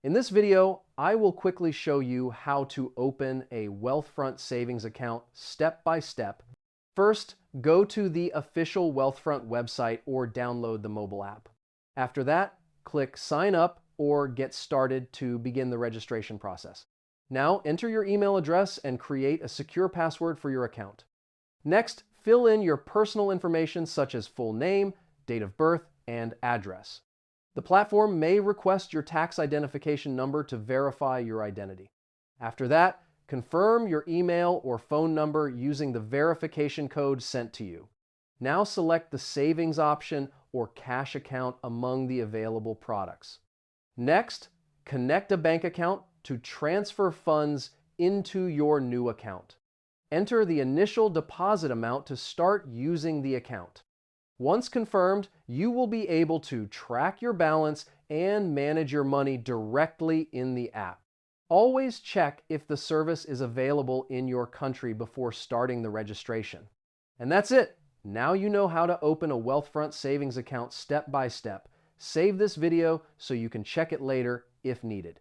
In this video, I will quickly show you how to open a Wealthfront savings account step by step. First, go to the official Wealthfront website or download the mobile app. After that, click Sign Up or Get Started to begin the registration process. Now, enter your email address and create a secure password for your account. Next, fill in your personal information such as full name, date of birth, and address. The platform may request your tax identification number to verify your identity. After that, confirm your email or phone number using the verification code sent to you. Now select the savings option or cash account among the available products. Next, connect a bank account to transfer funds into your new account. Enter the initial deposit amount to start using the account. Once confirmed, you will be able to track your balance and manage your money directly in the app. Always check if the service is available in your country before starting the registration. And that's it. Now you know how to open a Wealthfront savings account step by step. Save this video so you can check it later if needed.